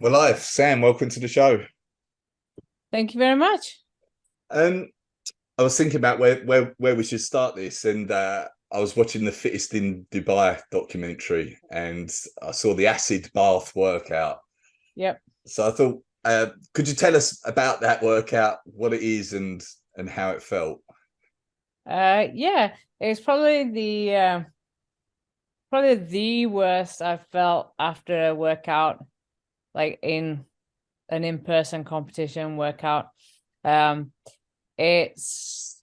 We're live. Sam, welcome to the show. Thank you very much. Um, I was thinking about where we should start this, and I was watching the Fittest in Dubai documentary, and I saw the acid bath workout. Yep. So I thought, could you tell us about that workout, what it is, and how it felt? Yeah, it's probably the worst I've felt after a workout, like in an in-person competition workout. Um, it's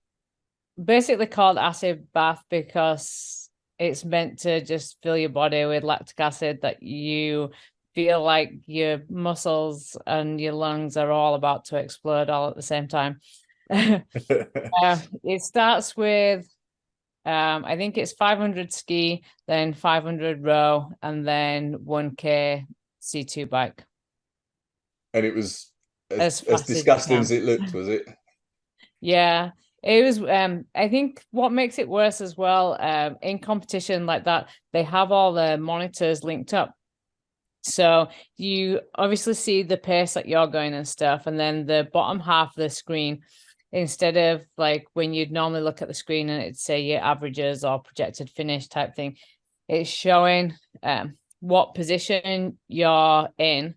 basically called acid bath because it's meant to just fill your body with lactic acid that you feel like your muscles and your lungs are all about to explode all at the same time. It starts with I think it's 500 ski, then 500 row, and then 1K C2 bike And it was as as fast as you disgusting as can. it looked, was it? Yeah, it was. I think what makes it worse as well, in competition like that, they have all the monitors linked up. So you obviously see the pace that you're going and stuff, and then the bottom half of the screen, instead of like when you'd normally look at the screen and it'd say your averages or projected finish type thing, it's showing what position you're in,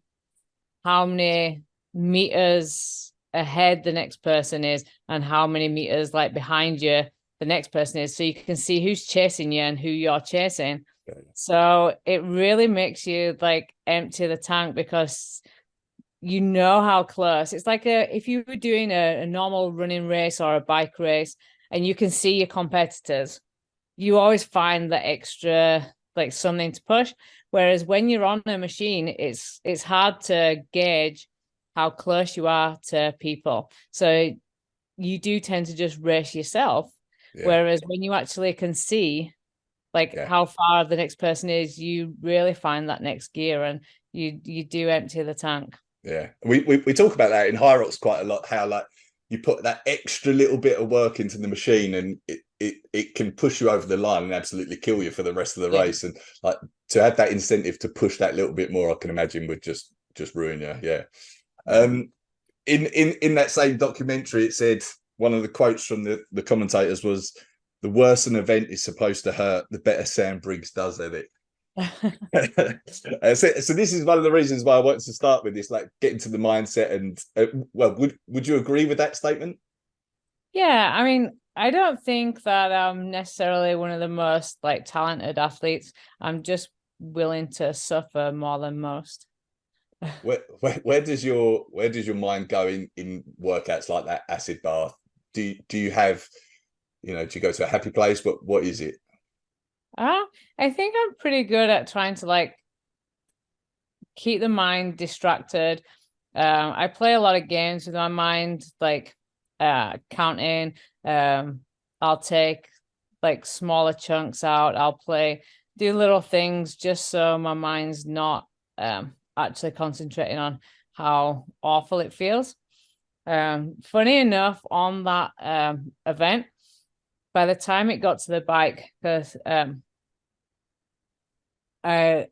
how many meters ahead the next person is, and how many meters like behind you the next person is. So you can see who's chasing you and who you're chasing. So it really makes you like empty the tank because you know how close. It's like if you were doing a normal running race or a bike race and you can see your competitors, you always find that extra like something to push. Whereas when you're on a machine, it's hard to gauge how close you are to people. So you do tend to just race yourself. Yeah, Whereas when you actually can see like yeah. how far the next person is, you really find that next gear and you do empty the tank. Yeah, we talk about that in Hyrox quite a lot. How like you put that extra little bit of work into the machine, and it can push you over the line and absolutely kill you for the rest of the Yeah. race. And like to have that incentive to push that little bit more, I can imagine would just ruin you. Yeah. Um. In that same documentary, it said one of the quotes from the commentators was, "The worse an event is supposed to hurt, the better Sam Briggs does at it." So this is one of the reasons why I wanted to start with this, like getting to the mindset. And well, would you agree with that statement? Yeah, I mean, I don't think that I'm necessarily one of the most like talented athletes. I'm just willing to suffer more than most. Where does your mind go in workouts like that acid bath? Do you have, do you go to a happy place? What is it? Uh, I think I'm pretty good at trying to like keep the mind distracted. I play a lot of games with my mind, like counting. I'll take like smaller chunks out. I'll do little things just so my mind's not actually concentrating on how awful it feels. Funny enough, on that event, by the time it got to the bike, because I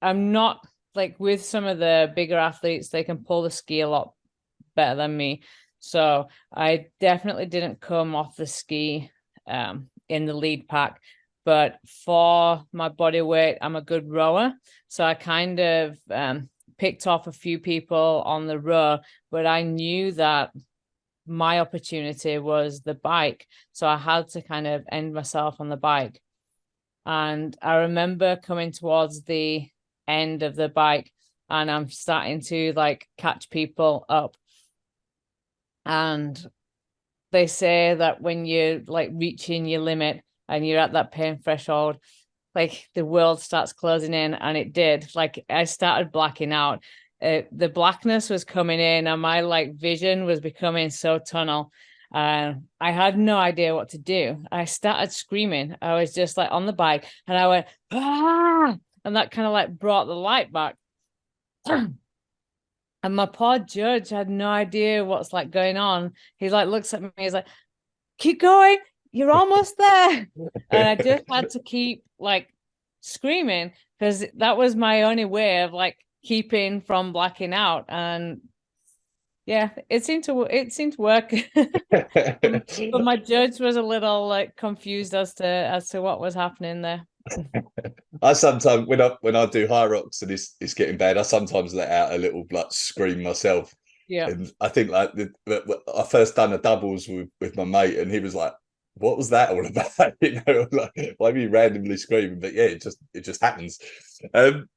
I'm not like with some of the bigger athletes, they can pull the ski a lot better than me. So I definitely didn't come off the ski in the lead pack. But for my body weight, I'm a good rower. So I kind of picked off a few people on the row, but I knew that my opportunity was the bike. So I had to kind of end myself on the bike. And I remember coming towards the end of the bike and I'm starting to like catch people up. And they say that when you're like reaching your limit and you're at that pain threshold, like the world starts closing in, and it did. Like I started blacking out. The blackness was coming in, and my like vision was becoming so tunnel. I had no idea what to do. I started screaming. I was just like on the bike, and I went ah, and that kind of like brought the light back. And my poor judge had no idea what's like going on. He like looks at me, he's like, keep going, you're almost there. And I just had to keep like screaming because that was my only way of like keeping from blacking out. And yeah, it seemed to work. But my judge was a little like confused as to what was happening there. I sometimes when I do Hyrox and it's getting bad, I sometimes let out a little like scream myself. Yeah. And I think like I first done a doubles with my mate, and he was like, "What was that all about?" You know, like, why are you randomly screaming? But yeah, it just happens. Um,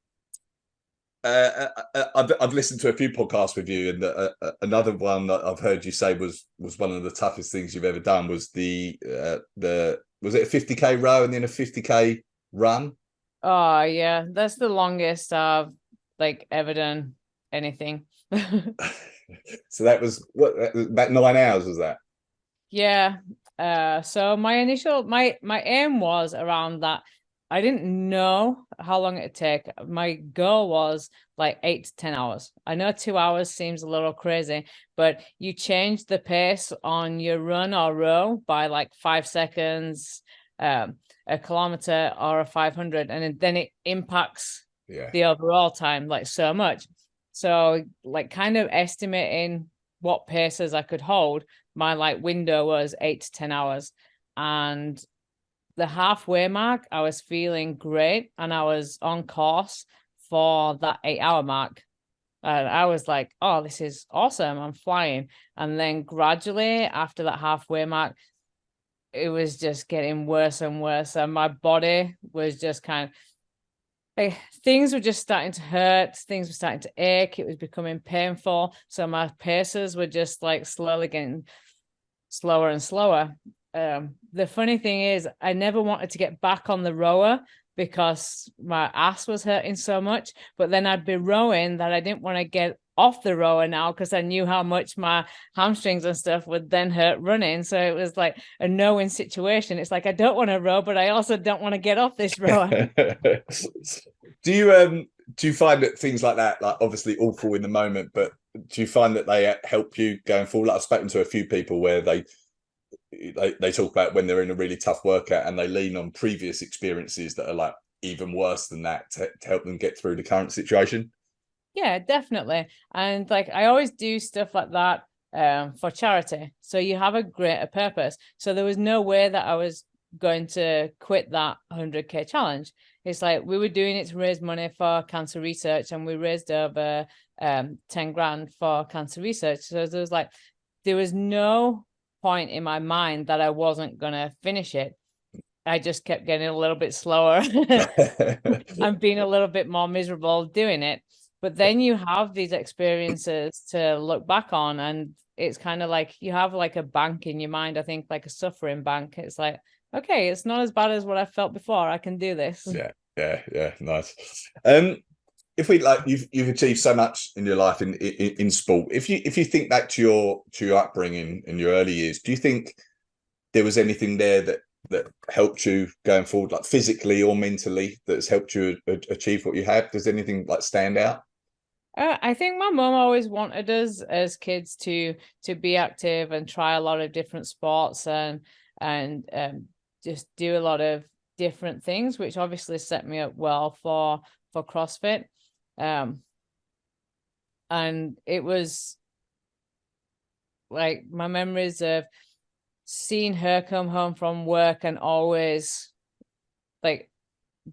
I've listened to a few podcasts with you, and another one that I've heard you say was one of the toughest things you've ever done was the was it a 50K row and then a 50K run? Oh yeah, that's the longest I've like ever done anything. So that was what about 9 hours was that? Yeah. So my aim was around that. I didn't know how long it'd take. My goal was like 8 to 10 hours. I know 2 hours seems a little crazy, but you change the pace on your run or row by like 5 seconds, a kilometer or a 500, and then it impacts the overall time like so much. So like kind of estimating what paces I could hold, my like window was 8 to 10 hours. And the halfway mark, I was feeling great and I was on course for that 8 hour mark. And I was like, oh, this is awesome. I'm flying. And then gradually after that halfway mark, it was just getting worse and worse. And my body was just kind of like, things were just starting to hurt, things were starting to ache, it was becoming painful. So my paces were just like slowly getting slower and slower. The funny thing is, I never wanted to get back on the rower because my ass was hurting so much. But then I'd be rowing that I didn't want to get off the rower now because I knew how much my hamstrings and stuff would then hurt running. So it was like a no-win situation. It's like I don't want to row, but I also don't want to get off this rower. Do you find that things like that, like obviously awful in the moment, but do you find that they help you going forward? Like I've spoken to a few people where they talk about when they're in a really tough workout and they lean on previous experiences that are like even worse than that to help them get through the current situation. Yeah, definitely. And like I always do stuff like that for charity. So you have a greater purpose. So there was no way that I was going to quit that 100K challenge. It's like we were doing it to raise money for cancer research, and we raised over 10 grand for cancer research. So there was no point in my mind that I wasn't going to finish it. I just kept getting a little bit slower and being a little bit more miserable doing it. But then you have these experiences to look back on, and it's kind of like you have like a bank in your mind, I think, like a suffering bank. It's like, okay, it's not as bad as what I felt before. I can do this. Yeah, nice. If we like you've achieved so much in your life in sport. If you think back to your upbringing in your early years, do you think there was anything there that helped you going forward, like physically or mentally, that's helped you achieve what you have? Does anything like stand out? I think my mom always wanted us as kids to be active and try a lot of different sports and just do a lot of different things, which obviously set me up well for CrossFit. And it was like my memories of seeing her come home from work and always like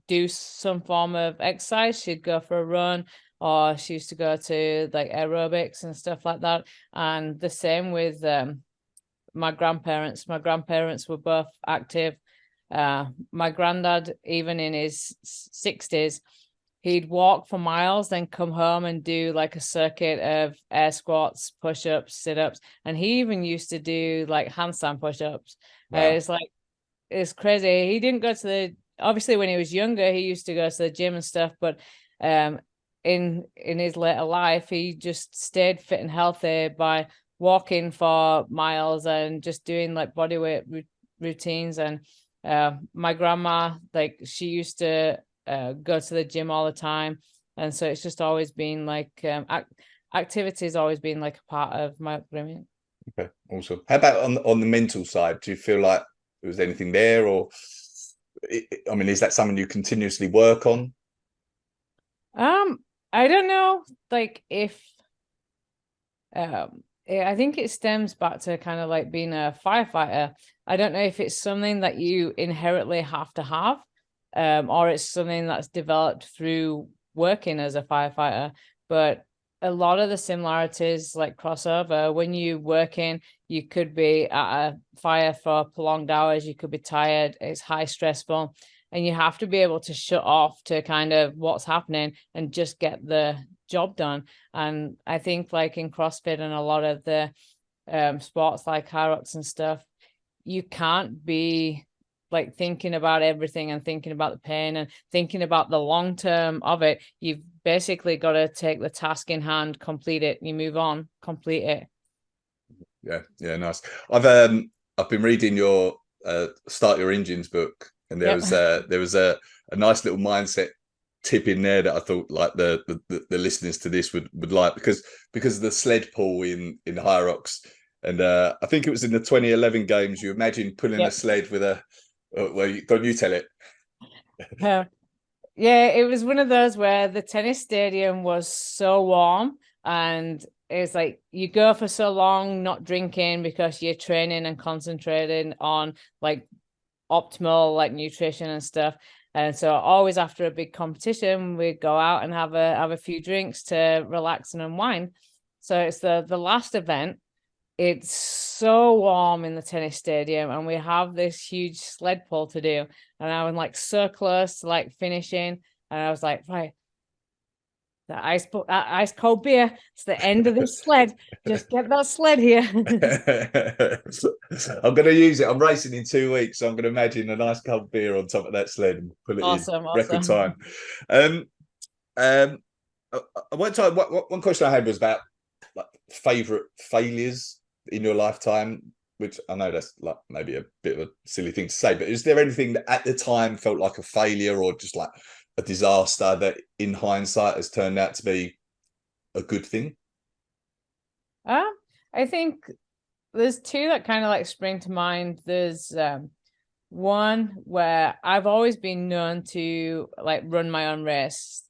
do some form of exercise. She'd go for a run, or she used to go to like aerobics and stuff like that. And the same with my grandparents. My grandparents were both active. My granddad, even in his 60s, he'd walk for miles, then come home and do like a circuit of air squats, push-ups, sit-ups. And he even used to do like handstand push-ups. Wow. It's crazy. He didn't go to obviously when he was younger, he used to go to the gym and stuff, but in his later life, he just stayed fit and healthy by walking for miles and just doing like bodyweight routines. And my grandma, like she used to go to the gym all the time, and so it's just always been like activity has always been like a part of my upbringing. Okay, awesome. How about on the mental side? Do you feel like there was anything there, or I mean, is that something you continuously work on? I don't know, like if I think it stems back to kind of like being a firefighter. I don't know if it's something that you inherently have to have, or it's something that's developed through working as a firefighter. But a lot of the similarities like crossover. When you working, you could be at a fire for prolonged hours, you could be tired, it's high stressful, and you have to be able to shut off to kind of what's happening and just get the job done. And I think like in CrossFit and a lot of the sports like Hyrox and stuff, you can't be like thinking about everything and thinking about the pain and thinking about the long term of it. You've basically got to take the task in hand, complete it, you move on, complete it. Yeah, nice. I've been reading your Start Your Engines book, and Yep. there was a nice little mindset tip in there that I thought like the listeners to this would like, because of the sled pull in Hyrox, and I think it was in the 2011 games. You imagine pulling a Yep. sled with a well, don't you tell it? Yeah, it was one of those where the tennis stadium was so warm, and it's like you go for so long not drinking because you're training and concentrating on like optimal like nutrition and stuff. And so always after a big competition, we'd go out and have a few drinks to relax and unwind. So it's the last event. It's so warm in the tennis stadium, and we have this huge sled pull to do. And I was like so close to like finishing, and I was like, right, the ice cold beer. It's the end of this sled. Just get that sled here. I'm going to use it. I'm racing in 2 weeks, so I'm going to imagine a nice cold beer on top of that sled and pull it in Awesome, record awesome. time. Um, um, one time, one question I had was about like favorite failures in your lifetime, which I know that's like maybe a bit of a silly thing to say, but is there anything that at the time felt like a failure or just like a disaster that in hindsight has turned out to be a good thing? I think there's two that kind of like spring to mind. There's one where I've always been known to like run my own race.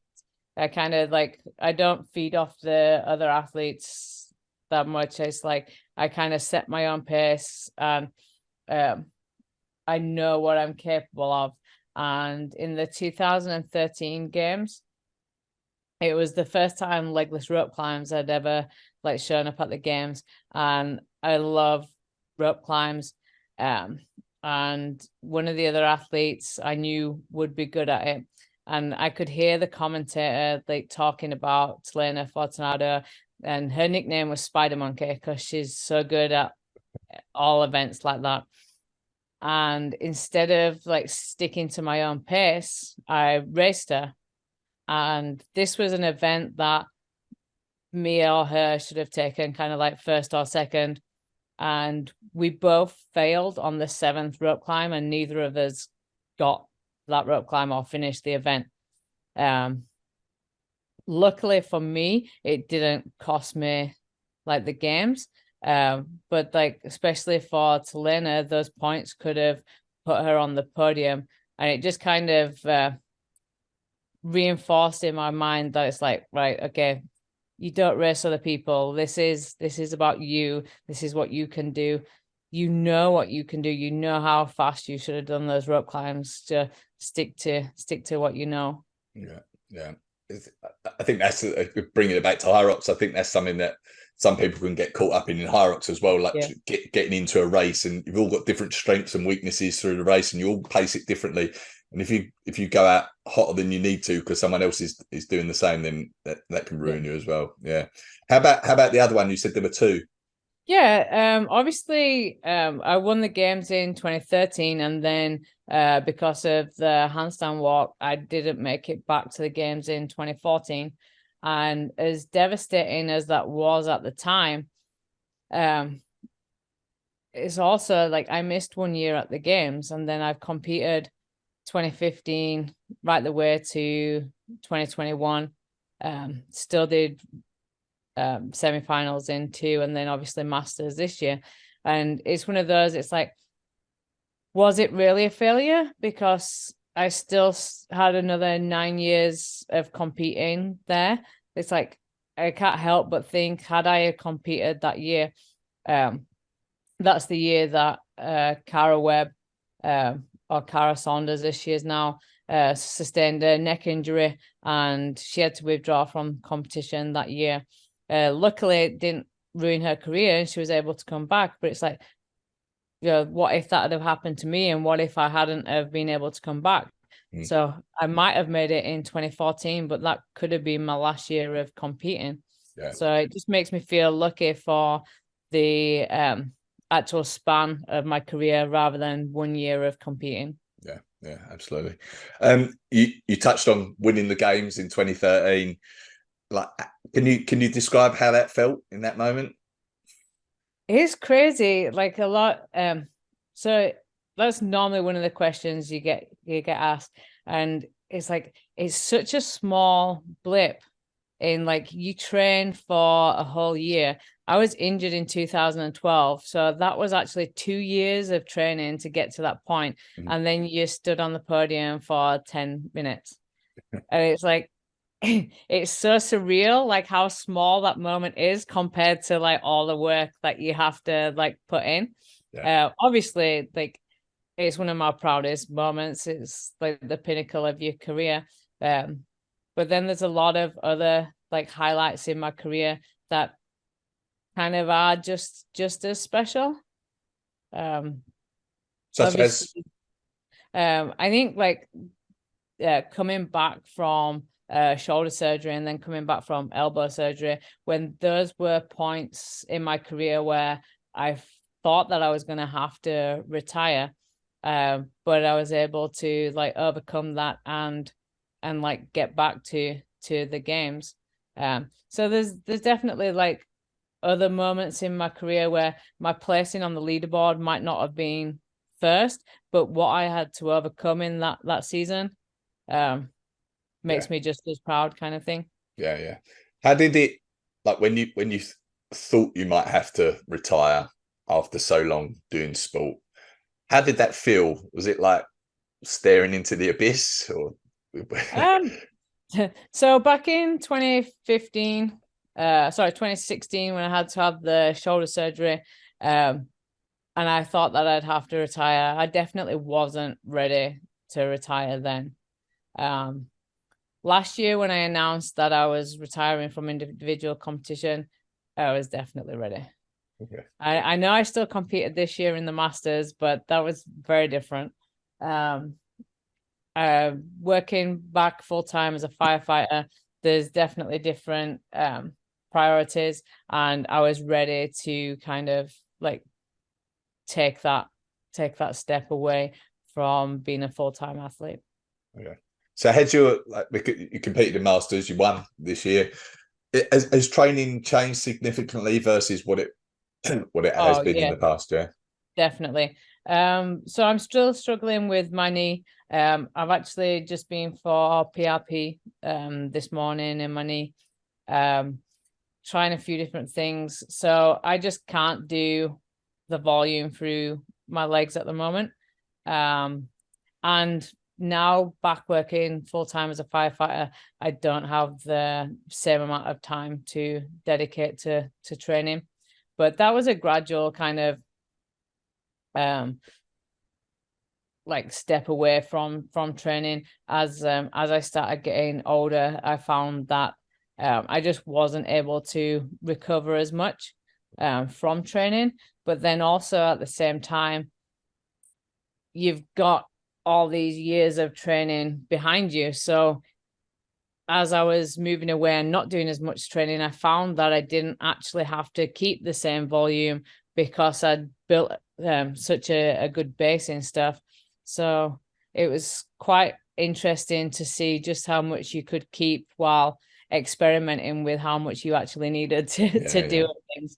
I kind of like I don't feed off the other athletes that much. It's like I kind of set my own pace, and um, I know what I'm capable of. And in the 2013 games, it was the first time legless rope climbs had ever like shown up at the games, and I love rope climbs. And one of the other athletes I knew would be good at it, and I could hear the commentator like talking about Selena Fortunato, and her nickname was Spider Monkey because she's so good at all events like that. And instead of like sticking to my own pace, I raced her. And this was an event that me or her should have taken kind of like first or second. And we both failed on the seventh rope climb, and neither of us got that rope climb or finished the event. Luckily for me, it didn't cost me like the games. But like especially for Talena, those points could have put her on the podium, and it just kind of reinforced in my mind that it's like, right, okay, you don't race other people. This is about you. This is what you can do. You know what you can do. You know how fast you should have done those rope climbs. To stick to what you know. Yeah. I think that's bringing it back to Hyrox. I think that's something that some people can get caught up in Hyrox as well, like Yeah. getting into a race, and you've all got different strengths and weaknesses through the race, and you all pace it differently. And if you go out hotter than you need to because someone else is doing the same, then that can ruin you as well. Yeah. How about the other one? You said there were two. Yeah, obviously, I won the games in 2013, and then because of the handstand walk, I didn't make it back to the games in 2014. And as devastating as that was at the time, um, it's also like I missed 1 year at the games, and then I've competed 2015 right the way to 2021. Still did semi-finals in two, and then obviously masters this year. And it's one of those, it's like, was it really a failure? Because I still had another 9 years of competing there. It's like I can't help but think, had I competed that year, that's the year that Cara Webb, or Cara Saunders, as she is now, sustained a neck injury, and she had to withdraw from competition that year. Luckily, it didn't ruin her career, and she was able to come back. But it's like, what if that had have happened to me, and what if I hadn't have been able to come back? So I might have made it in 2014, but that could have been my last year of competing. So it just makes me feel lucky for the actual span of my career rather than 1 year of competing. Yeah, absolutely. You touched on winning the games in 2013. Like, can you describe how that felt in that moment? It's crazy, like a lot. So that's normally one of the questions you get asked, and it's like, it's such a small blip in, like, you train for a whole year. I was injured in 2012, so that was actually 2 years of training to get to that point. And then you stood on the podium for 10 minutes. And it's like, it's so surreal, like how small that moment is compared to like all the work that you have to like put in. Obviously, like, it's one of my proudest moments. It's like the pinnacle of your career. But then there's a lot of other like highlights in my career that kind of are just as special. Such as, I think, like, coming back from shoulder surgery and then coming back from elbow surgery, when those were points in my career where I thought that I was going to have to retire, but I was able to like overcome that and like get back to the games. So there's definitely like other moments in my career where my placing on the leaderboard might not have been first, but what I had to overcome in that season makes me just as proud, kind of thing. Yeah. How did it, like, when you thought you might have to retire after so long doing sport, how did that feel? Was it like staring into the abyss, or so back in 2015, 2016, when I had to have the shoulder surgery, and I thought that I'd have to retire, I definitely wasn't ready to retire then. Last year, when I announced that I was retiring from individual competition, I was definitely ready. I know I still competed this year in the Masters, but that was very different. Working back full time as a firefighter, there's definitely different priorities, and I was ready to kind of like take that step away from being a full-time athlete. So had you, like, you competed in Masters, you won this year. Has training changed significantly versus what it has been in the past? Definitely. So I'm still struggling with my knee. I've actually just been for PRP this morning in my knee, trying a few different things. So I just can't do the volume through my legs at the moment. And now back working full-time as a firefighter, I don't have the same amount of time to dedicate to training. But that was a gradual kind of like step away from training. As I started getting older, I found that I just wasn't able to recover as much from training. But then also at the same time, you've got all these years of training behind you. So as I was moving away and not doing as much training, I found that I didn't actually have to keep the same volume because I'd built such a good base and stuff. So it was quite interesting to see just how much you could keep while experimenting with how much you actually needed to do things.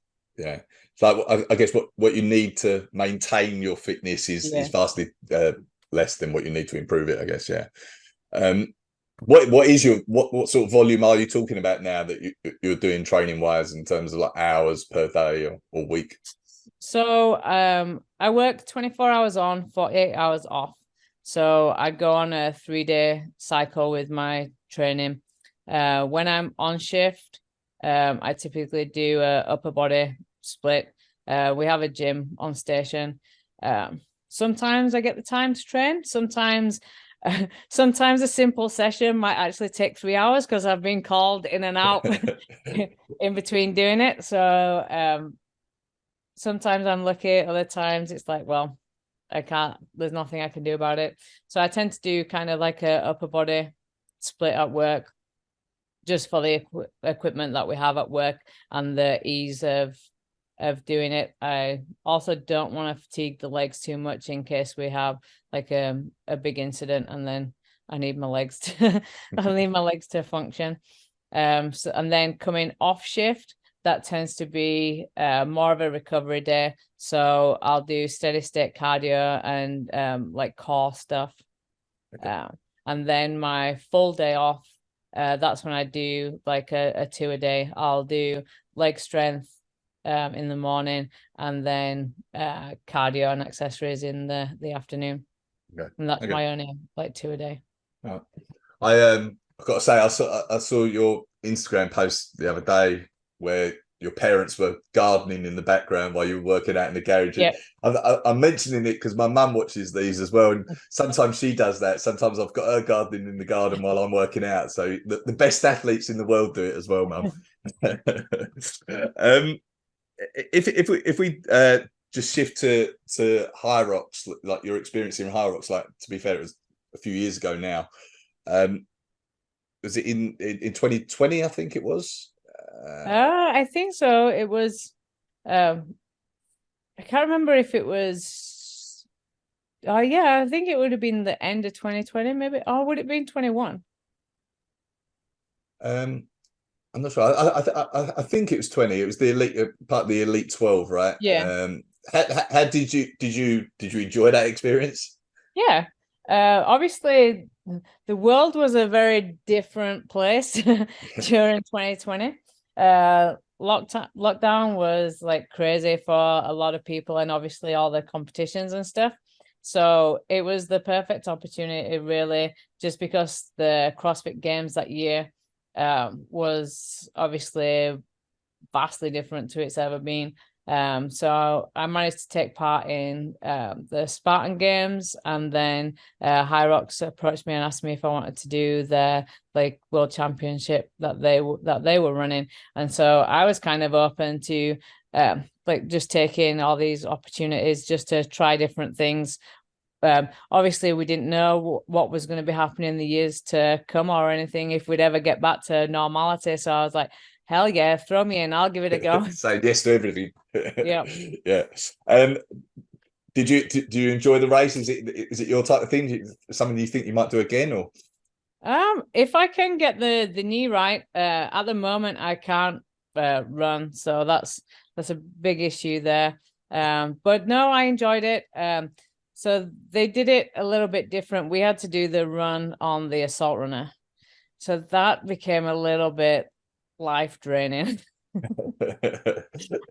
So I guess what you need to maintain your fitness is vastly less than what you need to improve it, I guess. What is your what sort of volume are you talking about now that you're doing training wise, in terms of like hours per day or week? So I work 24 hours on, 48 hours off. So I go on a 3-day cycle with my training. When I'm on shift, I typically do a upper body split. We have a gym on station. Sometimes I get the time to train. Sometimes a simple session might actually take 3 hours because I've been called in and out in between doing it. So sometimes I'm lucky, other times it's like, well, I can't, there's nothing I can do about it. So I tend to do kind of like a upper body split at work, just for the equipment that we have at work and the ease of doing it. I also don't want to fatigue the legs too much in case we have like a big incident and then I need my legs to function. So, and then coming off shift, that tends to be more of a recovery day. So I'll do steady state cardio and like core stuff. Okay. And then my full day off, that's when I do like a 2 a day. I'll do leg strength in the morning and then cardio and accessories in the afternoon. Okay. And that's my only like 2 a day. Oh. I've got to say, I saw your Instagram post the other day where your parents were gardening in the background while you were working out in the garage. Yep. I'm mentioning it because my mum watches these as well, and sometimes she does that. Sometimes I've got her gardening in the garden while I'm working out. So the best athletes in the world do it as well, Mum. If we just shift to Hyrox, like your experience in Hyrox, like, to be fair, it was a few years ago now. Was it in 2020? I think it was. I think so. It was. I can't remember if it was. Oh yeah, I think it would have been the end of 2020, maybe. Or would it be 21? I'm not sure. I think it was 20. It was the elite part of the elite 12, right? Yeah. How did you enjoy that experience? Yeah. Obviously, the world was a very different place during 2020. Lockdown was like crazy for a lot of people, and obviously all the competitions and stuff. So it was the perfect opportunity, really, just because the CrossFit Games that year was obviously vastly different to it's ever been. So I managed to take part in the Spartan Games, and then Hyrox approached me and asked me if I wanted to do their like world championship that they were running, and so I was kind of open to like just taking all these opportunities just to try different things. Obviously we didn't know what was going to be happening in the years to come or anything, if we'd ever get back to normality. So I was like, hell yeah, throw me in, I'll give it a go. Say yes to everything. Yeah. Yeah. Do you enjoy the race? Is it your type of thing? Something you think you might do again, or? If I can get the knee right, at the moment I can't run, so that's a big issue there. But no, I enjoyed it. So they did it a little bit different. We had to do the run on the assault runner, so that became a little bit life draining.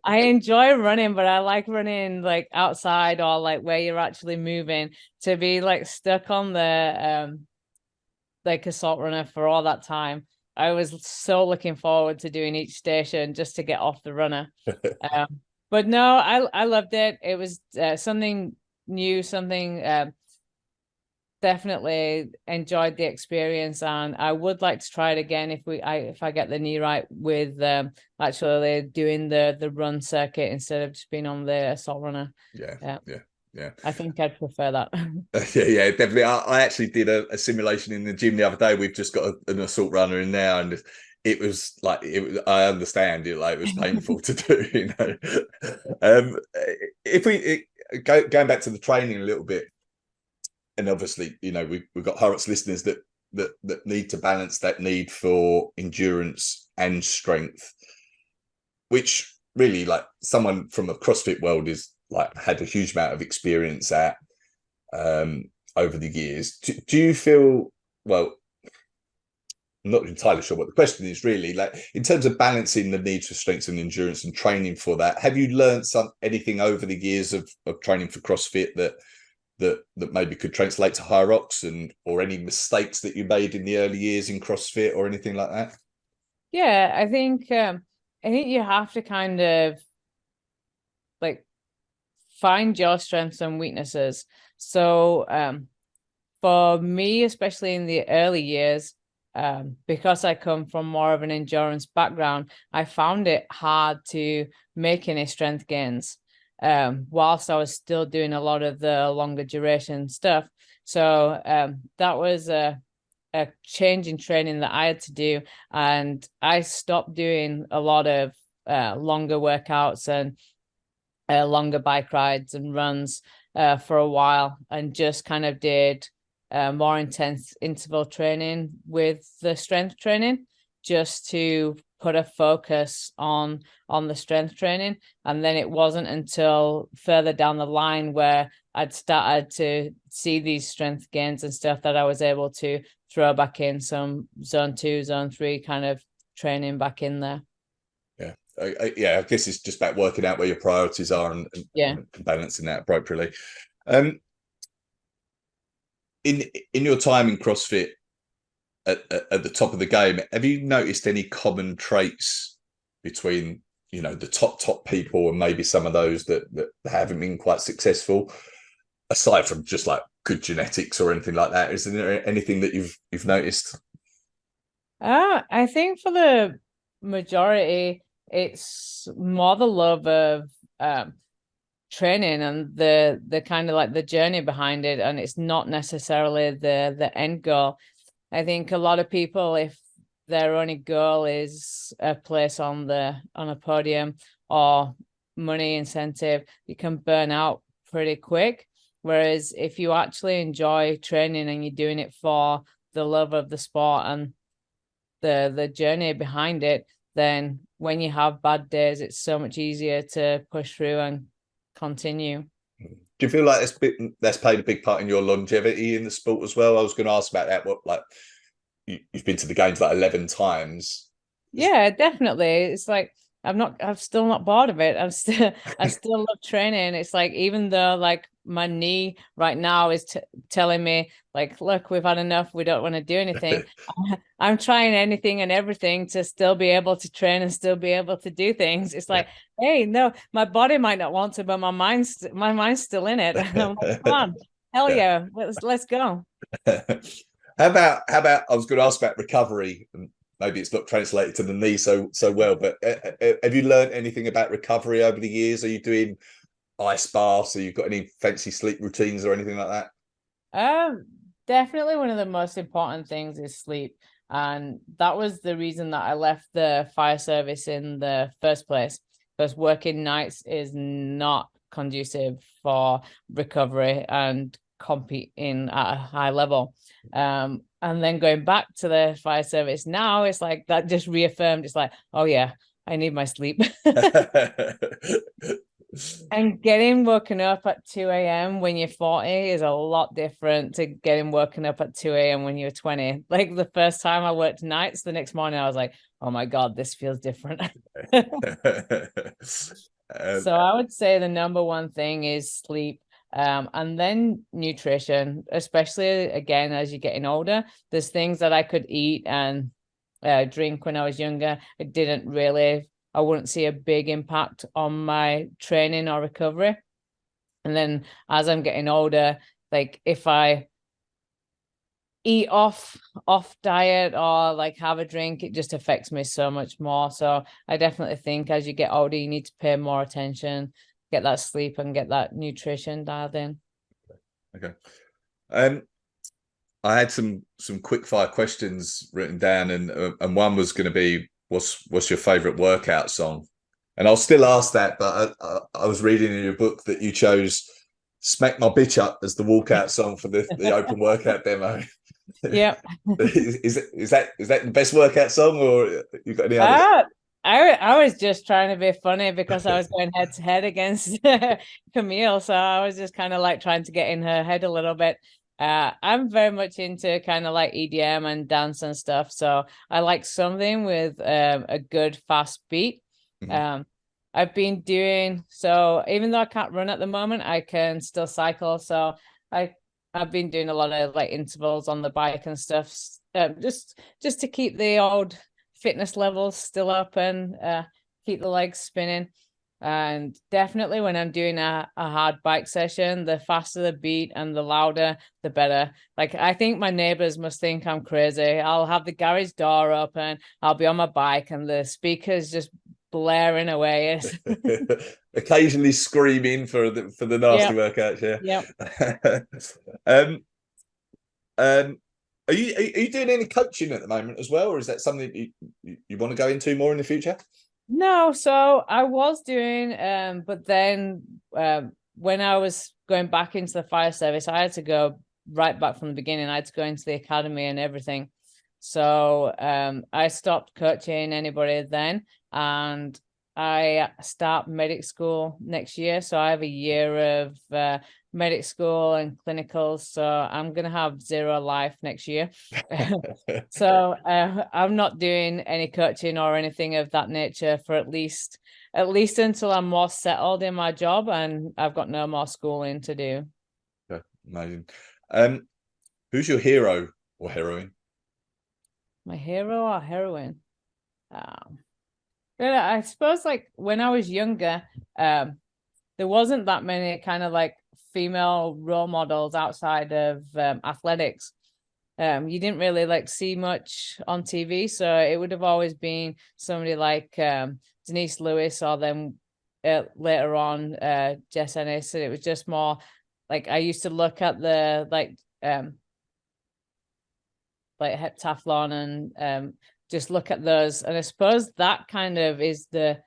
I enjoy running, but I like running like outside or like where you're actually moving. To be like stuck on the like assault runner for all that time, I was so looking forward to doing each station just to get off the runner. But no, I loved it. It was something new, something definitely enjoyed the experience, and I would like to try it again if I get the knee right, with actually doing the run circuit instead of just being on the assault runner. Yeah. I think I'd prefer that. Yeah, definitely. I actually did a simulation in the gym the other day. We've just got an assault runner in now, and it was like I understand it, like it was painful to do, you know. If we going back to the training a little bit, and obviously, you know, we've got Hyrox listeners that need to balance that need for endurance and strength, which really, like, someone from a CrossFit world is like had a huge amount of experience at over the years. Do you feel, well, I'm not entirely sure what the question is really, like in terms of balancing the need for strength and endurance and training for that, have you learned anything over the years of training for CrossFit that that maybe could translate to Hyrox, and or any mistakes that you made in the early years in CrossFit or anything like that? Yeah, I think you have to kind of like find your strengths and weaknesses. So for me, especially in the early years, because I come from more of an endurance background, I found it hard to make any strength gains whilst I was still doing a lot of the longer duration stuff. So that was a change in training that I had to do, and I stopped doing a lot of longer workouts and longer bike rides and runs for a while, and just kind of did more intense interval training with the strength training, just to put a focus on the strength training. And then it wasn't until further down the line where I'd started to see these strength gains and stuff that I was able to throw back in some zone 2, zone 3 kind of training back in there. Yeah. I guess it's just about working out where your priorities are and balancing that appropriately. In your time in CrossFit at the top of the game, have you noticed any common traits between, the top people and maybe some of those that haven't been quite successful, aside from just like good genetics or anything like that? Is there anything that you've noticed? I think for the majority, it's more the love of training and the kind of like the journey behind it, and it's not necessarily the end goal. I think a lot of people, if their only goal is a place on a podium or money incentive, you can burn out pretty quick. Whereas if you actually enjoy training and you're doing it for the love of the sport and the journey behind it, then when you have bad days, it's so much easier to push through and continue. Do you feel like that's played a big part in your longevity in the sport as well? I was going to ask about that. What, like, you've been to the games like 11 times. Yeah, definitely. It's like I'm still not bored of it. I still love training. It's like, even though like my knee right now is telling me like, look, we've had enough, we don't want to do anything. I'm trying anything and everything to still be able to train and still be able to do things. It's like, hey, no, my body might not want to, but my mind's still in it. I'm like, come on, hell yeah, let's go. How about I was going to ask about recovery, and maybe it's not translated to the knee so well, but have you learned anything about recovery over the years? Are you doing ice baths? Or you've got any fancy sleep routines or anything like that? Definitely one of the most important things is sleep. And that was the reason that I left the fire service in the first place, because working nights is not conducive for recovery and competing at a high level. And then going back to the fire service now, it's like that just reaffirmed. It's like, oh yeah, I need my sleep. And getting woken up at 2 a.m. when you're 40 is a lot different to getting woken up at 2 a.m. when you're 20. Like the first time I worked nights, the next morning I was like, oh my God, this feels different. So I would say the number one thing is sleep. And then nutrition, especially again, as you're getting older, there's things that I could eat and drink when I was younger. I wouldn't see a big impact on my training or recovery. And then as I'm getting older, like if I eat off diet or like have a drink, it just affects me so much more. So I definitely think as you get older, you need to pay more attention, get that sleep and get that nutrition dialed in. Okay. I had some quick fire questions written down, and one was going to be, what's your favorite workout song? And I'll still ask that, but I was reading in your book that you chose "Smack My Bitch Up" as the walkout song for the open workout demo. Yeah. is that the best workout song, or you got any others? I was just trying to be funny because I was going head to head against Camille, so I was just kind of like trying to get in her head a little bit. I'm very much into kind of like EDM and dance and stuff, so I like something with a good fast beat. Mm-hmm. I've been doing, so even though I can't run at the moment, I can still cycle. So I've been doing a lot of like intervals on the bike and stuff, just to keep the old fitness levels still up and keep the legs spinning. And definitely when I'm doing a hard bike session, the faster the beat and the louder, the better. Like, I think my neighbors must think I'm crazy. I'll have the garage door open, I'll be on my bike, and the speakers just blaring away. Occasionally screaming for the nasty Yep. workouts. Yep. Yeah. um, are you doing any coaching at the moment as well, or is that something you want to go into more in the future? No, so I was doing, but then when I was going back into the fire service, I had to go right back from the beginning. I had to go into the academy and everything. So I stopped coaching anybody then, and I start medic school next year. So I have a year of medic school and clinicals. So I'm gonna have 0 life next year. So I'm not doing any coaching or anything of that nature for at least until I'm more settled in my job and I've got no more schooling to do. Okay, amazing. Who's your hero or heroine? My hero or heroine? I suppose like when I was younger, there wasn't that many kind of like female role models outside of athletics. You didn't really like see much on TV, so it would have always been somebody like Denise Lewis, or then later on Jess Ennis. And it was just more like I used to look at the like heptathlon and just look at those, and I suppose that kind of is the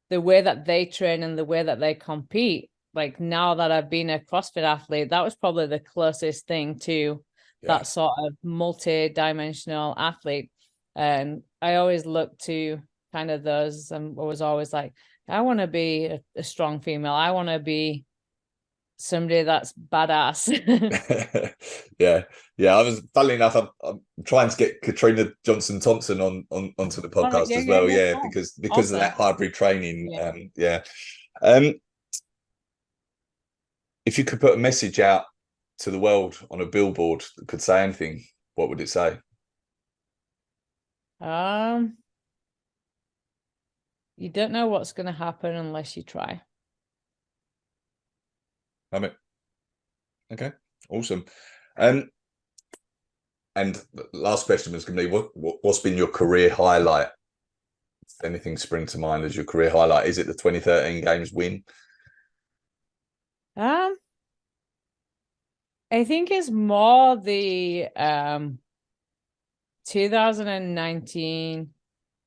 way that they train and the way that they compete. Like, now that I've been a CrossFit athlete, that was probably the closest thing to that sort of multi-dimensional athlete. And I always look to kind of those, and was always like, I want to be a strong female. I want to be somebody that's badass. Yeah. I was, funnily enough, I'm trying to get Katrina Johnson Thompson onto the podcast Yeah, as well. yeah, Yeah, cool. because Awesome. of that hybrid training. Yeah. If you could put a message out to the world on a billboard that could say anything, what would it say? You don't know what's going to happen unless you try. I mean, okay, awesome. And the last question was going to be, what's been your career highlight? If anything spring to mind as your career highlight? Is it the 2013 games win? I think it's more the 2019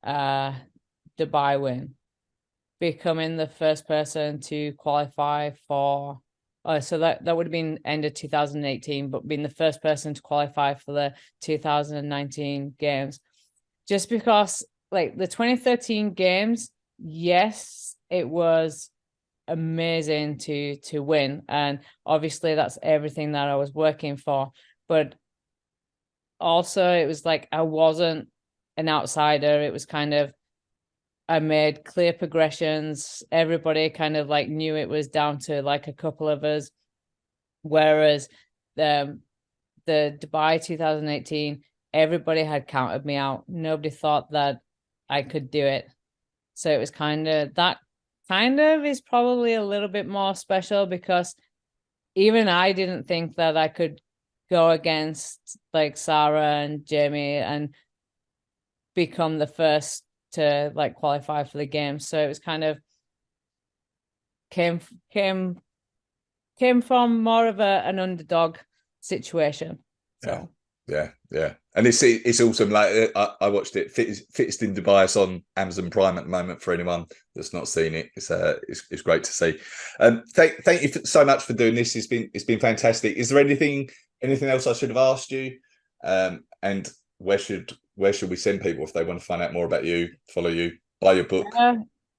Dubai win, becoming the first person to qualify for so that would have been end of 2018, but being the first person to qualify for the 2019 games. Just because like the 2013 games, yes, it was amazing to win, and obviously that's everything that I was working for, but also it was like I wasn't an outsider. It was kind of, I made clear progressions. Everybody kind of like knew it was down to like a couple of us. Whereas the Dubai 2018, everybody had counted me out. Nobody thought that I could do it. So it was kind of is probably a little bit more special, because even I didn't think that I could go against like Sarah and Jamie and become the first to like qualify for the game. So it was kind of came from more of an underdog situation. So yeah. And it's awesome. Like I watched it. Fittest in Dubai. It's on Amazon Prime at the moment. For anyone that's not seen it, it's great to see. Thank you so much for doing this. It's been fantastic. Is there anything else I should have asked you? And where should we send people if they want to find out more about you, follow you, buy your book?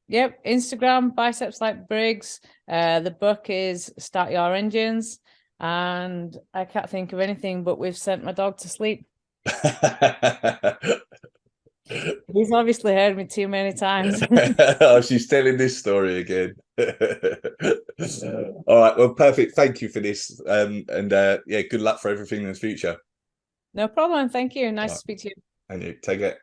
Yep, Instagram, biceps like Briggs. The book is Start Your Engines, and I can't think of anything, but we've sent my dog to sleep. He's obviously heard me too many times. Oh, she's telling this story again. All right, well, perfect. Thank you for this. And yeah, good luck for everything in the future. No problem. Thank you. All Nice to right, speak to you. and you take it.